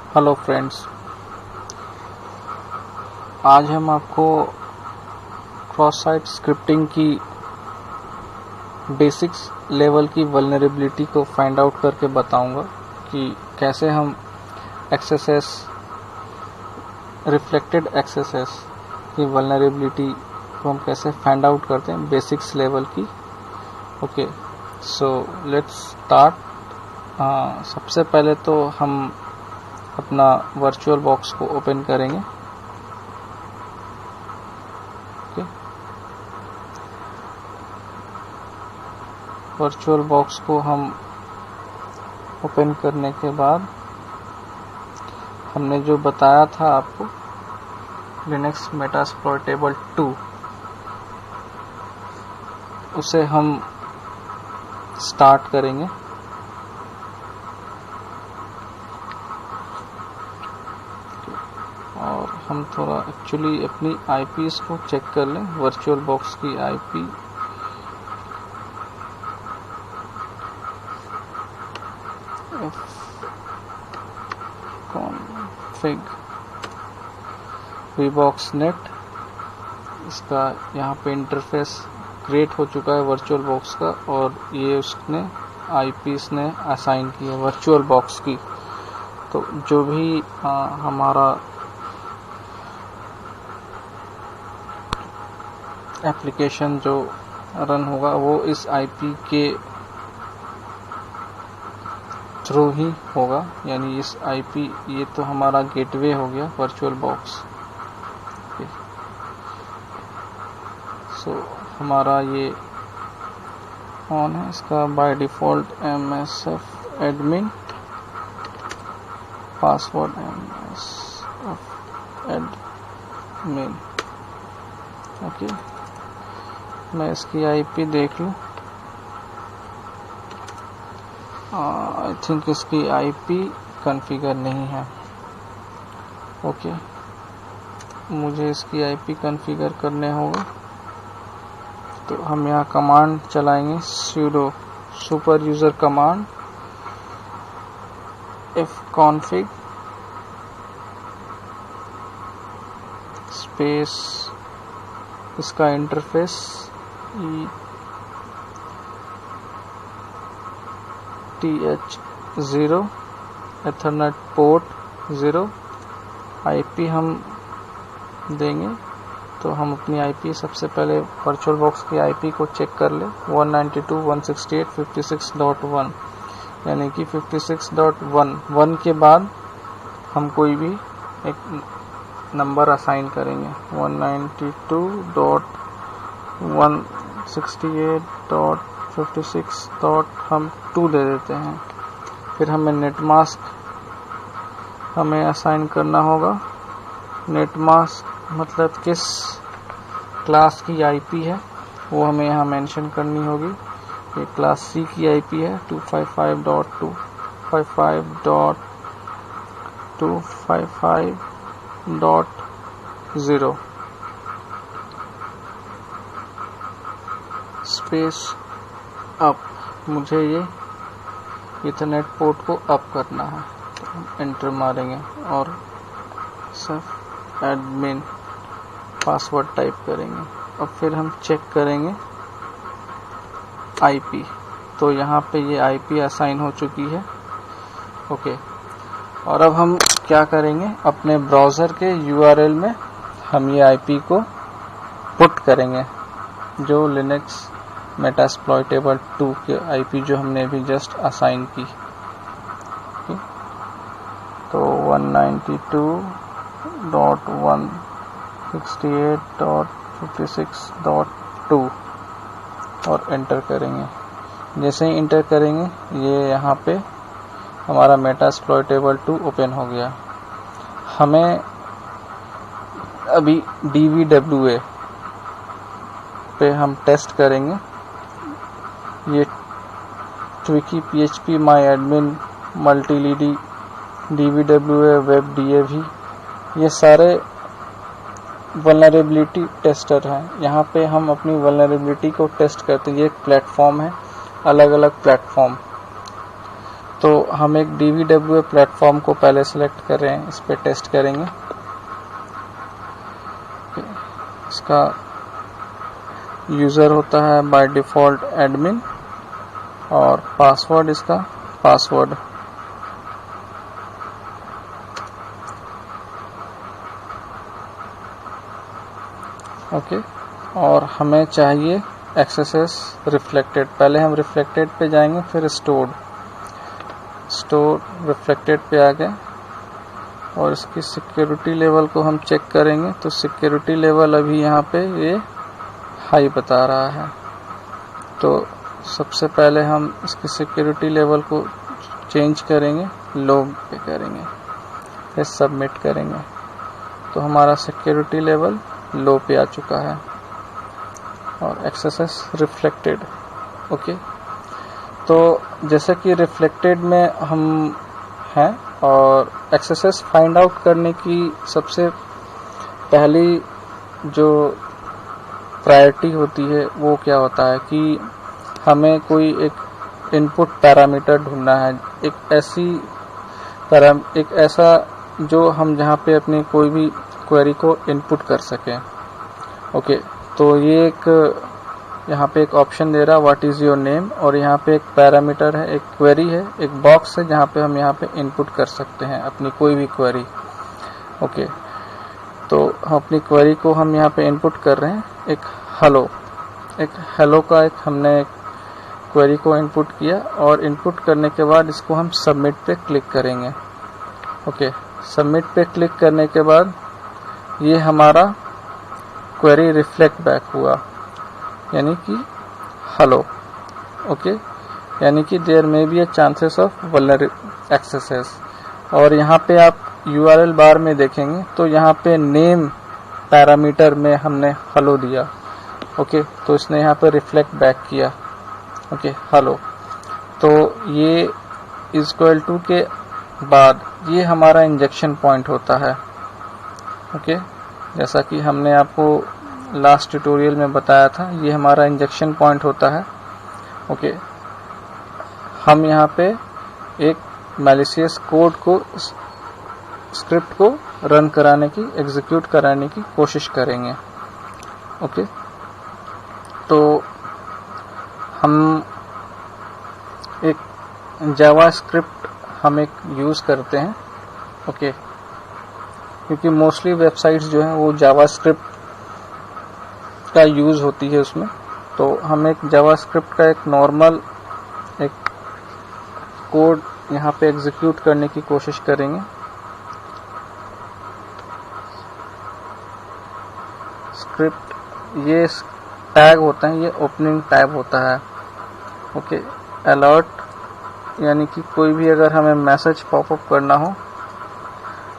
Hello friends, आज हम आपको क्रॉस साइट स्क्रिप्टिंग की बेसिक्स लेवल की वल्नरेबिलिटी को फाइंड आउट करके बताऊंगा कि कैसे हम एक्सेस रिफ्लेक्टेड एक्सेस की वल्नरेबिलिटी को हम कैसे फाइंड आउट करते हैं बेसिक्स लेवल की। Okay, so let's start. सबसे पहले तो हम अपना वर्चुअल बॉक्स को ओपन करेंगे। ओके, वर्चुअल बॉक्स को हम ओपन करने के बाद हमने जो बताया था आपको लिनक्स मेटास्प्लॉयटेबल 2, उसे हम स्टार्ट करेंगे। और हम थोड़ा एक्चुअली अपनी आईपीस को चेक कर लें, वर्चुअल बॉक्स की आईपी। config vboxnet, इसका यहाँ पे इंटरफेस क्रिएट हो चुका है वर्चुअल बॉक्स का, और ये उसने आईपीस ने असाइन की है वर्चुअल बॉक्स की। तो जो भी हमारा एप्लीकेशन जो रन होगा वो इस आईपी के थ्रू ही होगा, यानी इस आईपी, ये तो हमारा गेटवे हो गया वर्चुअल बॉक्स। सो हमारा ये ऑन है, इसका by default MSF admin, password MSF admin. Okay, मैं इसकी आईपी देख लूँ। आई थिंक इसकी आईपी कॉन्फ़िगर नहीं है। ओके, मुझे इसकी आईपी कॉन्फ़िगर करने होगा, तो हम यहाँ कमांड चलाएंगे, sudo super user command fconfig space इसका interface ETH0 ethernet port 0 IP हम देंगे। तो हम अपनी आईपी सबसे पहले वर्चुअल बॉक्स की आईपी को चेक कर ले, 192.168.56.1, यानी कि 56.1 के बाद हम कोई भी एक नंबर असाइन करेंगे। 192.168.56. हम 2 दे देते हैं। फिर हमें नेटमास्क हमें असाइन करना होगा। नेटमास्क मतलब किस क्लास की आईपी है वो हमें यहाँ मेंशन करनी होगी। ये क्लास सी की आईपी है, 255.255.255.0 स्पेस अप। मुझे ये इथरनेट पोर्ट को अप करना है, तो हम एंटर मारेंगे और सब एडमिन पासवर्ड टाइप करेंगे। और फिर हम चेक करेंगे आईपी, तो यहाँ पे ये आईपी असाइन हो चुकी है। ओके, और अब हम क्या करेंगे, अपने ब्राउज़र के यूआरएल में हम ये आईपी को पुट करेंगे, जो लिनक्स मेटास्प्लॉयटेबल 2 के आईपी जो हमने अभी जस्ट असाइन की। तो 192.168.56.2 और एंटर करेंगे। जैसे ही एंटर करेंगे, ये यहाँ पे हमारा मेटास्प्लॉयटेबल 2 ओपन हो गया। हमें अभी DVWA पे हम टेस्ट करेंगे। ये ट्विकी PHP MyAdmin मल्टीलीडी DVWA web DAV, ये सारे वल्नरेबिलिटी टेस्टर हैं। यहाँ पे हम अपनी वल्नरेबिलिटी को टेस्ट करते हैं। ये एक प्लेटफॉर्म है, अलग अलग प्लेटफॉर्म। तो हम एक DVWA प्लेटफॉर्म को पहले सेलेक्ट कर रहे हैं, इस पर टेस्ट करेंगे। इसका यूज़र होता है बाय डिफ़ॉल्ट एडमिन और पासवर्ड इसका पासवर्ड। ओके, और हमें चाहिए एक्सेस रिफ्लेक्टेड। पहले हम रिफ्लेक्टेड पे जाएंगे, फिर स्टोर रिफ्लेक्टेड पे आ गए और इसकी सिक्योरिटी लेवल को हम चेक करेंगे। तो सिक्योरिटी लेवल अभी यहाँ पे ये हाई बता रहा है। तो सबसे पहले हम इसकी सिक्योरिटी लेवल को चेंज करेंगे, लो पे करेंगे, फिर सबमिट करेंगे। तो हमारा सिक्योरिटी लेवल लो पे आ चुका है और एक्सेस रिफ्लेक्टेड। ओके, तो जैसे कि रिफ्लेक्टेड में हम हैं और एक्सेस फाइंड आउट करने की सबसे पहली जो प्रायोरिटी होती है वो क्या होता है कि हमें कोई एक इनपुट पैरामीटर ढूंढना है, एक ऐसा जो हम जहाँ पे अपनी कोई भी क्वेरी को इनपुट कर सकें। ओके, तो ये एक यहाँ पे एक ऑप्शन दे रहा है व्हाट इज़ योर नेम, और यहाँ पे एक पैरामीटर है, एक क्वेरी है, एक बॉक्स है जहाँ पे हम यहाँ पे इनपुट कर सकते हैं अपनी कोई भी क्वेरी। ओके, तो अपनी क्वेरी को हम यहाँ पे इनपुट कर रहे हैं, एक हेलो का एक हमने क्वेरी को इनपुट किया और इनपुट करने के बाद इसको हम सबमिट पे क्लिक करेंगे। ओके, सबमिट पे क्लिक करने के बाद ये हमारा क्वेरी रिफ्लेक्ट बैक हुआ, यानी कि हेलो। ओके, यानी कि there may be a chances of vulnerable access. और यहाँ पे आप URL बार में देखेंगे तो यहाँ पे नेम पैरामीटर में हमने हेलो दिया। ओके, तो इसने यहाँ पे रिफ्लेक्ट बैक किया। Okay, hello. तो ये इक्वल टू के बाद ये हमारा इंजेक्शन पॉइंट होता है। ओके, जैसा कि हमने आपको लास्ट ट्यूटोरियल में बताया था, ये हमारा इंजेक्शन पॉइंट होता है। ओके, हम यहाँ पे एक मैलिशियस कोड को, स्क्रिप्ट को रन कराने की, एग्जीक्यूट कराने की कोशिश करेंगे। ओके, तो हम एक जावा स्क्रिप्ट हम एक यूज़ करते हैं। ओके, क्योंकि मोस्टली वेबसाइट्स जो हैं वो जावा स्क्रिप्ट का यूज़ होती है उसमें, तो हम एक जावा स्क्रिप्ट का एक नॉर्मल एक कोड यहाँ पे एग्जीक्यूट करने की कोशिश करेंगे। स्क्रिप्ट, ये टैग होते हैं, ये ओपनिंग टैग होता है। ओके, अलर्ट, यानी कि कोई भी अगर हमें मैसेज पॉपअप करना हो,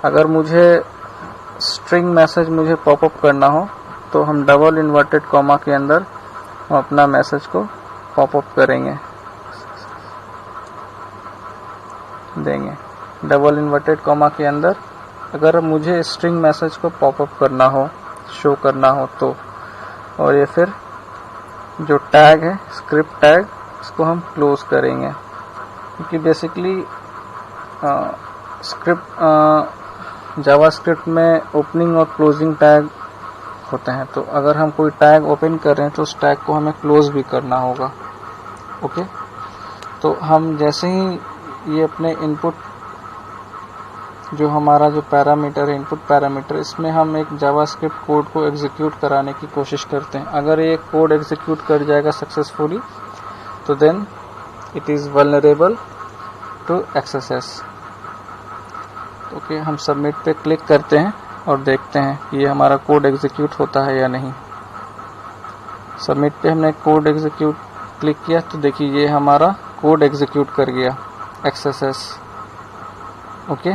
अगर मुझे स्ट्रिंग मैसेज मुझे पॉपअप करना हो तो हम डबल इन्वर्टेड कॉमा के अंदर हम अपना मैसेज को पॉपअप करेंगे, देंगे डबल इन्वर्टेड कॉमा के अंदर। अगर मुझे स्ट्रिंग मैसेज को पॉपअप करना हो, शो करना हो तो, और ये फिर जो टैग है स्क्रिप्ट टैग, इसको हम क्लोज करेंगे, क्योंकि बेसिकली जावा स्क्रिप्ट में ओपनिंग और क्लोजिंग टैग होते हैं। तो अगर हम कोई टैग ओपन कर रहे हैं तो उस टैग को हमें क्लोज भी करना होगा। ओके, तो हम जैसे ही ये अपने इनपुट, जो हमारा जो पैरामीटर है, इनपुट पैरामीटर, इसमें हम एक जावास्क्रिप्ट कोड को एग्जीक्यूट कराने की कोशिश करते हैं। अगर ये कोड एग्जीक्यूट कर जाएगा सक्सेसफुली तो then it is vulnerable to access. Okay, हम सबमिट पे क्लिक करते हैं और देखते हैं कि ये हमारा कोड एग्जीक्यूट होता है या नहीं। सबमिट पे हमने कोड एग्जीक्यूट क्लिक किया तो देखिए ये हमारा कोड एग्जीक्यूट कर गया एक्सेस। ओके,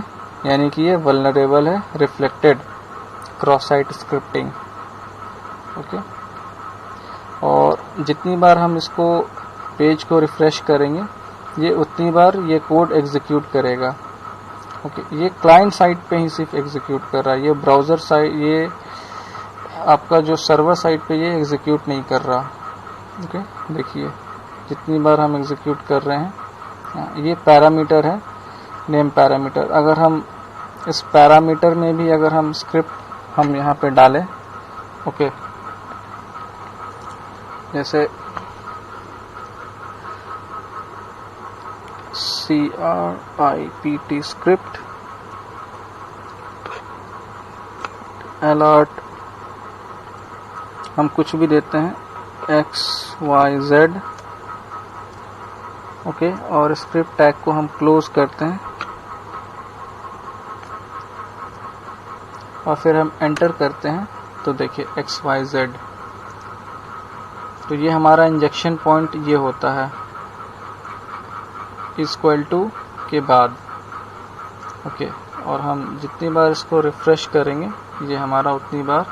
यानी कि ये वल्नरेबल है, reflected cross site scripting. Okay, और जितनी बार हम इसको पेज को रिफ्रेश करेंगे ये उतनी बार ये कोड एग्जीक्यूट करेगा। ओके, ये क्लाइंट साइड पे ही सिर्फ एग्जीक्यूट कर रहा है, ये ब्राउज़र साइड, ये आपका जो सर्वर साइड पे ये एग्जीक्यूट नहीं कर रहा। ओके, देखिए जितनी बार हम एग्जीक्यूट कर रहे हैं ये पैरामीटर है, नेम पैरामीटर। अगर हम इस पैरामीटर में भी अगर हम स्क्रिप्ट हम यहाँ पे डालें, ओके, जैसे CRIPT स्क्रिप्ट अलर्ट, हम कुछ भी देते हैं XYZ, ओके, और स्क्रिप्ट टैग को हम क्लोज करते हैं और फिर हम एंटर करते हैं तो देखिए XYZ। तो ये हमारा इंजेक्शन पॉइंट ये होता है इक्वल टू के बाद, ओके, और हम जितनी बार इसको रिफ्रेश करेंगे ये हमारा उतनी बार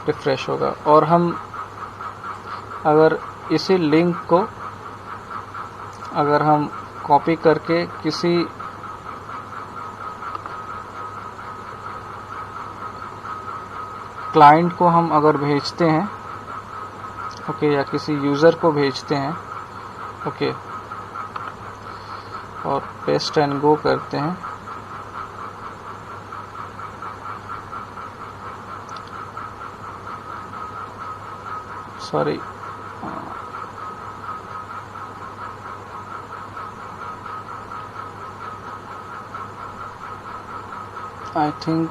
रिफ्रेश होगा। और हम अगर इसी लिंक को अगर हम कॉपी करके किसी क्लाइंट को हम अगर भेजते हैं, ओके, या किसी यूज़र को भेजते हैं, ओके, और पेस्ट एंड गो करते हैं, सॉरी, आई थिंक,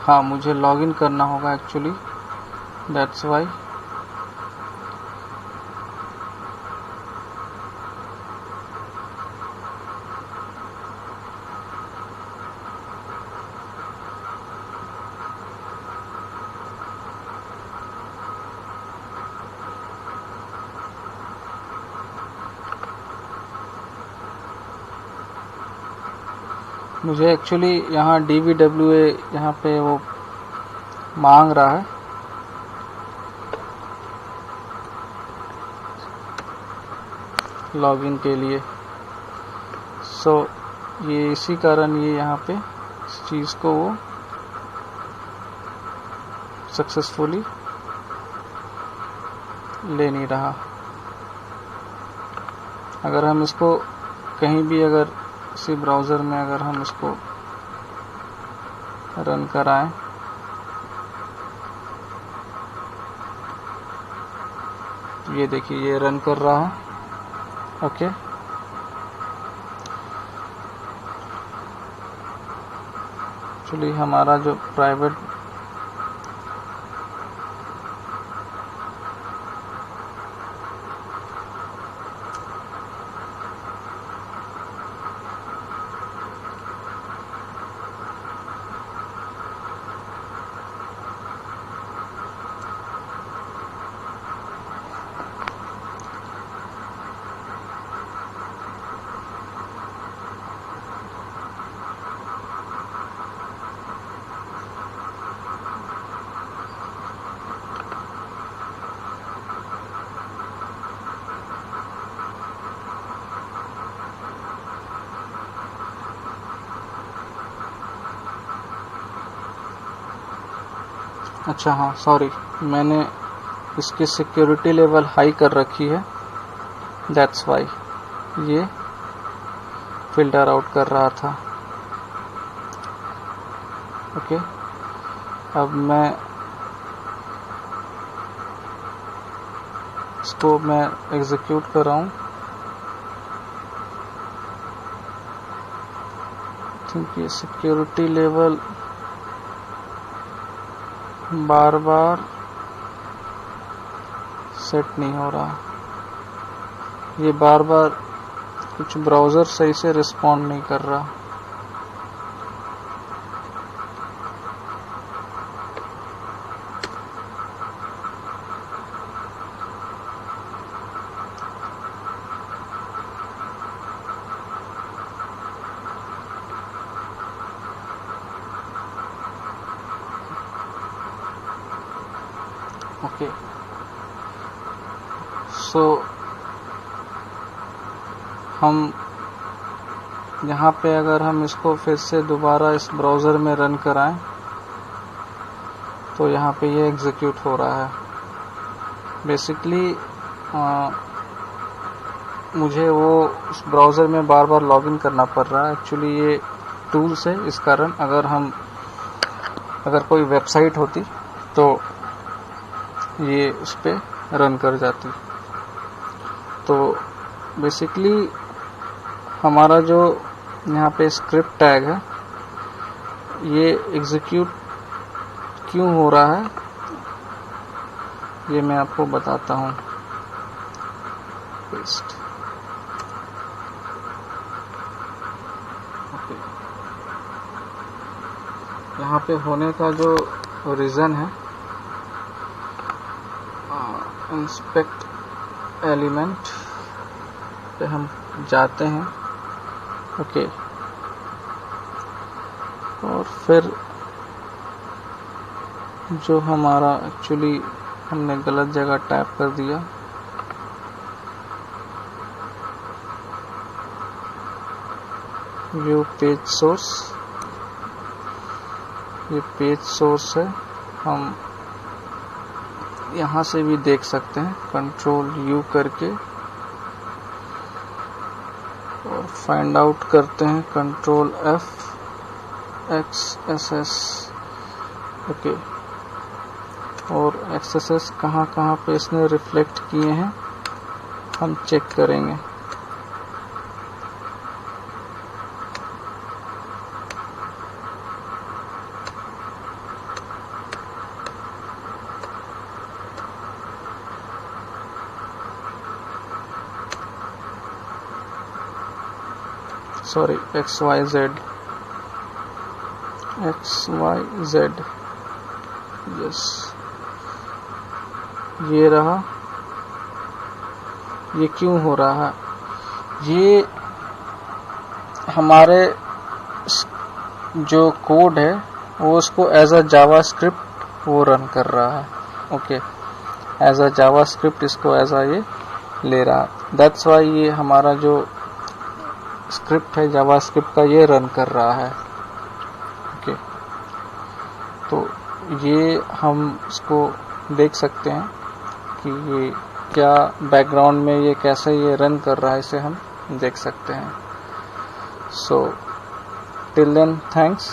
हाँ, मुझे लॉगिन करना होगा एक्चुअली, दैट्स वाई। मुझे एक्चुअली यहाँ DVWA यहाँ पे वो मांग रहा है, लॉगिन के लिए। सो ये इसी कारण ये यहाँ पे इस चीज़ को वो सक्सेसफुली ले नहीं रहा। अगर हम इसको कहीं भी अगर इसी ब्राउज़र में अगर हम इसको रन कराएं, ये देखिए ये रन कर रहा है, ओके। एक्चुअली हमारा जो प्राइवेट अच्छा, हाँ, सॉरी, मैंने इसकी सिक्योरिटी लेवल हाई कर रखी है, दैट्स वाई ये फिल्टर आउट कर रहा था, ओके। अब मैं इसको मैं एग्जीक्यूट कर रहा हूँ, क्योंकि सिक्योरिटी लेवल बार बार सेट नहीं हो रहा, ये बार बार कुछ ब्राउज़र सही से रिस्पॉन्ड नहीं कर रहा। ओके, सो हम यहाँ पे अगर हम इसको फिर से दोबारा इस ब्राउज़र में रन कराएं तो यहाँ पे ये एग्जीक्यूट हो रहा है। बेसिकली मुझे वो उस ब्राउज़र में बार बार लॉगिन करना पड़ रहा है। एक्चुअली ये टूल्स है, इस कारण अगर कोई वेबसाइट होती तो ये उस पर रन कर जाती। तो बेसिकली हमारा जो यहाँ पे स्क्रिप्ट टैग है ये एग्जीक्यूट क्यों हो रहा है ये मैं आपको बताता हूँ। पेस्ट। ओके, यहाँ पे होने का जो रीज़न है, इंस्पेक्ट एलिमेंट पे हम जाते हैं। ओके, और फिर जो हमारा एक्चुअली हमने गलत जगह टैप कर दिया, व्यू पेज सोर्स, ये पेज सोर्स है। हम यहाँ से भी देख सकते हैं कंट्रोल यू करके, और फाइंड आउट करते हैं कंट्रोल एफ एक्सएसएस। ओके, और एक्सएसएस कहाँ पे इसने रिफ्लेक्ट किए हैं हम चेक करेंगे। सॉरी, XYZ, यस, ये रहा। ये क्यों हो रहा है? ये हमारे जो कोड है वो उसको एज अ जावास्क्रिप्ट वो रन कर रहा है। ओके, एज अ जावास्क्रिप्ट इसको एज अ ये ले रहा है। दैट्स वाई ये हमारा जो स्क्रिप्ट है जावास्क्रिप्ट का ये रन कर रहा है। ओके, तो ये हम इसको देख सकते हैं कि ये क्या बैकग्राउंड में ये कैसे ये रन कर रहा है, इसे हम देख सकते हैं। So till then, thanks.